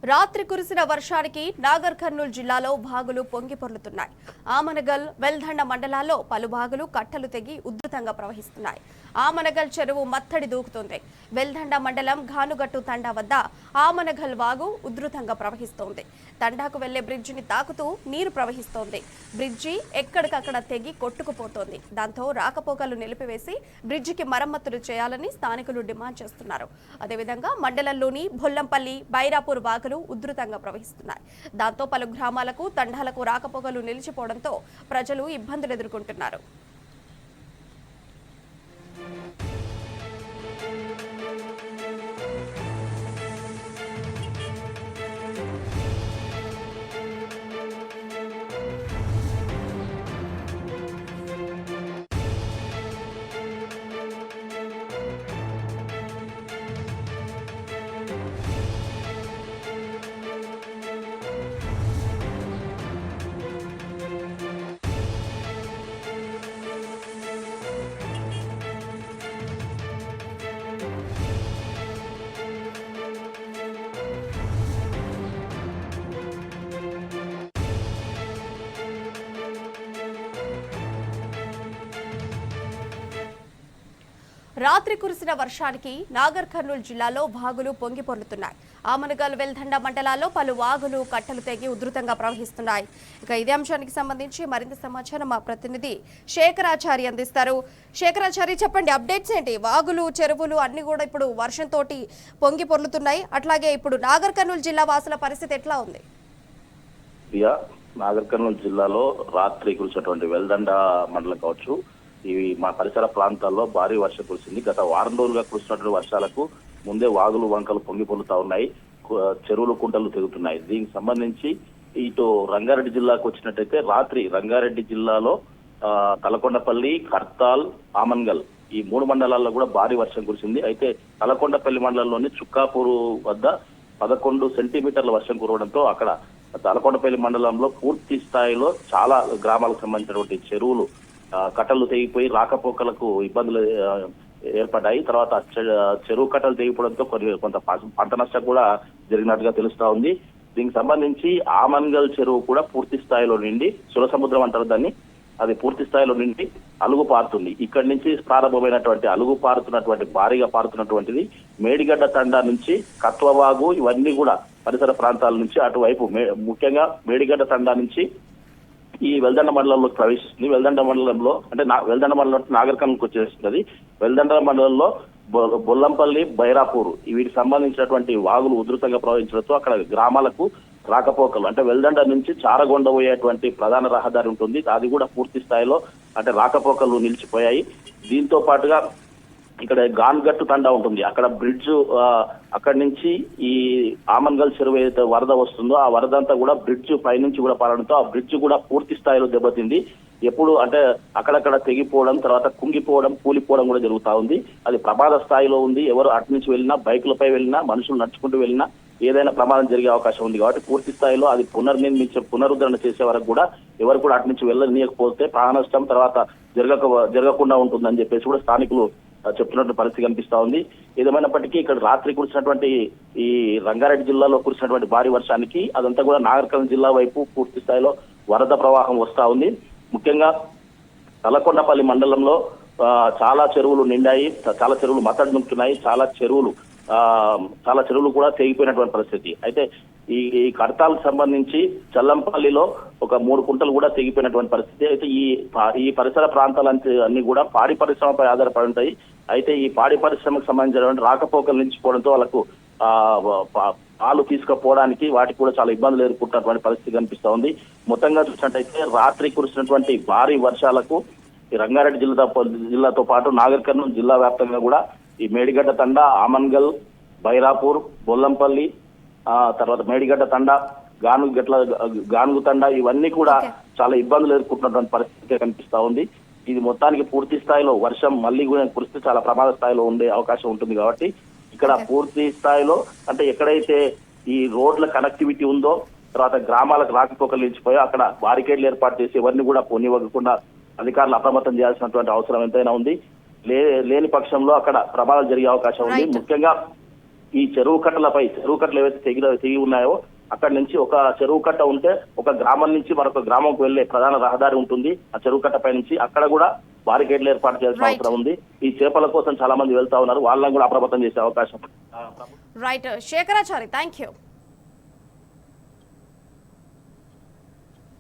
రాత్రి కురిసిన వర్షానికి నాగర్ కర్నూలు జిల్లాలో భాగులు పొంగి పొర్లుతున్నాయి. ఆమనగల్, వెల్దండ మండలాల్లో పలు భాగులు కట్టలు తెగి ఉధృతంగా ప్రవహిస్తున్నాయి. ఆమనగల్ చెరువు మత్తడి దూకుతోంది. వెల్దండ మండలం ఘానుగట్టు తండా వద్ద ఆమనగల్ వాగు ఉధృతంగా ప్రవహిస్తోంది. తండాకు వెళ్లే బ్రిడ్జిని తాకుతూ నీరు ప్రవహిస్తోంది. బ్రిడ్జి ఎక్కడికక్కడ తెగి కొట్టుకుపోతోంది. దాంతో రాకపోకలు నిలిపివేసి బ్రిడ్జికి మరమ్మతులు చేయాలని స్థానికులు డిమాండ్ చేస్తున్నారు. అదేవిధంగా మండలంలోని బొల్లంపల్లి, బైరాపూర్ వాగులు ఉధృతంగా ప్రవహిస్తున్నాయి. దాంతో పలు గ్రామాలకు, తండాలకు రాకపోకలు నిలిచిపోవడంతో ప్రజలు ఇబ్బందులు ఎదుర్కొంటున్నారు. రాత్రి కురిసిన వర్షానికి నాగర్ కర్నూలు జిల్లాలో భాగులు పొంగి పొర్లుతున్నాయి. ఆమనగల్, వెల్దండ మండలాల్లో పలు వాగులు కట్టలు తెగి ఉధృతంగా ప్రవహిస్తున్నాయి. ఇక ఇదే అంశానికి సంబంధించి మరింత సమాచారం మా ప్రతినిధి శేఖరాచారి అందిస్తారు. శేఖరాచారి, చెప్పండి, అప్డేట్స్ ఏంటి? వాగులు, చెరువులు అన్ని కూడా ఇప్పుడు వర్షంతో పొంగి పొర్లుతున్నాయి. అట్లాగే ఇప్పుడు నాగర్ కర్నూలు జిల్లా వాసుల పరిస్థితి ఎట్లా ఉంది? నాగర్ కర్నూలు జిల్లాలో రాత్రి కురిసినటువంటి వెల్దండ మండలం కావచ్చు, ఇవి మా పరిసర ప్రాంతాల్లో భారీ వర్షం కురిసింది. గత వారం రోజులుగా కురిసినటువంటి వర్షాలకు ముందే వాగులు, వంకలు పొంగి పొందుతా ఉన్నాయి. చెరువులు, కుంటలు తెగుతున్నాయి. దీనికి సంబంధించి ఇటు రంగారెడ్డి జిల్లాకు వచ్చినట్టయితే రాత్రి రంగారెడ్డి జిల్లాలో తలకొండపల్లి, కర్తాల్, ఆమన్గల్ ఈ 3 మండలాల్లో కూడా భారీ వర్షం కురిసింది. అయితే తలకొండపల్లి మండలంలోని చుక్కాపూరు వద్ద 11 సెంటీమీటర్ల వర్షం కురవడంతో అక్కడ తలకొండపల్లి మండలంలో పూర్తి స్థాయిలో చాలా గ్రామాలకు సంబంధించినటువంటి చెరువులు, కట్టలు తెగిపోయి రాకపోకలకు ఇబ్బందులు ఏర్పడ్డాయి. తర్వాత చెరువు కట్టలు తెగిపోవడంతో కొంత పంట నష్టం కూడా జరిగినట్టుగా తెలుస్తా ఉంది. దీనికి సంబంధించి ఆమన్గల్ చెరువు కూడా పూర్తి స్థాయిలో నిండి, సురసముద్రం అంటారు దాన్ని, అది పూర్తి స్థాయిలో నిండి అలుగు పారుతుంది. ఇక్కడి నుంచి ప్రారంభమైనటువంటి అలుగు పారుతున్నటువంటి, భారీగా పారుతున్నటువంటిది మేడిగడ్డ తండా నుంచి కత్వవాగు, ఇవన్నీ కూడా పరిసర ప్రాంతాల నుంచి అటువైపు ముఖ్యంగా మేడిగడ్డ తండా నుంచి ఈ వెల్దండ మండలంలోకి ప్రవేశిస్తుంది. వెల్దండ మండలంలో అంటే వెల్దండ మండలం నాగర్ కర్నూలుకి వచ్చేస్తుంది. వెల్దండ మండలంలో బొల్లంపల్లి, బైరాపూర్ వీటికి సంబంధించినటువంటి వాగులు ఉధృతంగా ప్రవహించడంతో అక్కడ గ్రామాలకు రాకపోకలు, అంటే వెల్దండ నుంచి చారగొండ పోయేటువంటి ప్రధాన రహదారి ఉంటుంది, అది కూడా పూర్తి స్థాయిలో అంటే రాకపోకలు నిలిచిపోయాయి. దీంతో పాటుగా ఇక్కడ గాన్గట్టు తండా ఉంటుంది, అక్కడ బ్రిడ్జ్, అక్కడి నుంచి ఈ ఆమన్గల్ చెరువు ఏదైతే వరద వస్తుందో ఆ వరద అంతా కూడా బ్రిడ్జ్ పైనుంచి కూడా పారడంతో ఆ బ్రిడ్జ్ కూడా పూర్తి స్థాయిలో దెబ్బతింది. ఎప్పుడు అంటే అక్కడక్కడ తెగిపోవడం, తర్వాత కుంగిపోవడం, కూలిపోవడం కూడా జరుగుతా ఉంది. అది ప్రమాద స్థాయిలో ఉంది. ఎవరు అటు నుంచి వెళ్ళినా, బైకులపై వెళ్ళినా, మనుషులు నడుచుకుంటూ వెళ్ళినా ఏదైనా ప్రమాదం జరిగే అవకాశం ఉంది. కాబట్టి పూర్తి స్థాయిలో అది పునరుద్ధరణ చేసే వరకు కూడా ఎవరు కూడా అటు నుంచి వెళ్ళనీయకపోతే ప్రాణ నష్టం తర్వాత జరగకుండా ఉంటుందని చెప్పేసి కూడా స్థానికులు చెప్తున్నటువంటి పరిస్థితి కనిపిస్తా ఉంది. ఏదేమైనప్పటికీ ఇక్కడ రాత్రి కురిసినటువంటి ఈ రంగారెడ్డి జిల్లాలో కురిసినటువంటి భారీ వర్షానికి అదంతా కూడా నాగర్ కర్నూలు జిల్లా వైపు పూర్తి స్థాయిలో వరద ప్రవాహం వస్తా ఉంది. ముఖ్యంగా తలకొండపల్లి మండలంలో చాలా చెరువులు నిండాయి, చాలా చెరువులు మత్తడి నింపుతున్నాయి, చాలా చెరువులు కూడా తెగిపోయినటువంటి పరిస్థితి. అయితే ఈ కడతాలకు సంబంధించి చల్లంపల్లిలో ఒక 3 కుంటలు కూడా తెగిపోయినటువంటి పరిస్థితి. అయితే ఈ పరిసర ప్రాంతాలన్నీ కూడా పాడి పరిశ్రమపై ఆధారపడి ఉంటాయి. అయితే ఈ పాడి పరిశ్రమకు సంబంధించినటువంటి రాకపోకలు నిలిచిపోవడంతో వాళ్ళకు పాలు తీసుకుపోవడానికి వాటికి కూడా చాలా ఇబ్బందులు ఎదుర్కొంటున్నటువంటి పరిస్థితి కనిపిస్తా ఉంది. మొత్తంగా చూసినట్టయితే రాత్రి కురిసినటువంటి భారీ వర్షాలకు ఈ రంగారెడ్డి జిల్లాతో పాటు నాగర్ కర్నూలు జిల్లా వ్యాప్తంగా కూడా ఈ మేడిగడ్డ తండా, ఆమన్గల్, బైరాపూర్, బొల్లంపల్లి, తర్వాత మేడిగడ్డ తండా, గానుగు తండా ఇవన్నీ కూడా చాలా ఇబ్బందులు ఎదుర్కొంటున్నటువంటి పరిస్థితి కనిపిస్తా ఉంది. ఇది మొత్తానికి పూర్తి స్థాయిలో వర్షం మళ్ళీ కూడా కురిస్తే చాలా ప్రమాద స్థాయిలో ఉండే అవకాశం ఉంటుంది. కాబట్టి ఇక్కడ పూర్తి స్థాయిలో అంటే ఎక్కడైతే ఈ రోడ్ల కనెక్టివిటీ ఉందో, తర్వాత గ్రామాలకు రాకపోకలు నిలిచిపోయో అక్కడ బారికేడ్లు ఏర్పాటు చేసి ఎవరిని కూడా పోనివ్వకుండా అధికారులు అప్రమత్తం చేయాల్సినటువంటి అవసరం ఎంతైనా ఉంది. లేని పక్షంలో అక్కడ ప్రమాదాలు జరిగే అవకాశం ఉంది. ముఖ్యంగా ఈ చెరువు కట్టలు ఏవైతే తెగి ఉన్నాయో అక్కడి నుంచి ఒక చెరువు కట్ట ఉంటే ఒక గ్రామం నుంచి మరొక గ్రామంకు వెళ్లే ప్రధాన రహదారి ఉంటుంది. ఆ చెరువు కట్ట పై నుంచి అక్కడ కూడా బారికేడ్లు ఏర్పాటు చేయాల్సిన అవసరం ఉంది. ఈ చేపల కోసం చాలా మంది వెళ్తా ఉన్నారు, వాళ్ళని కూడా అప్రమత్తం చేసే అవకాశం. Right Shekharachari, thank you.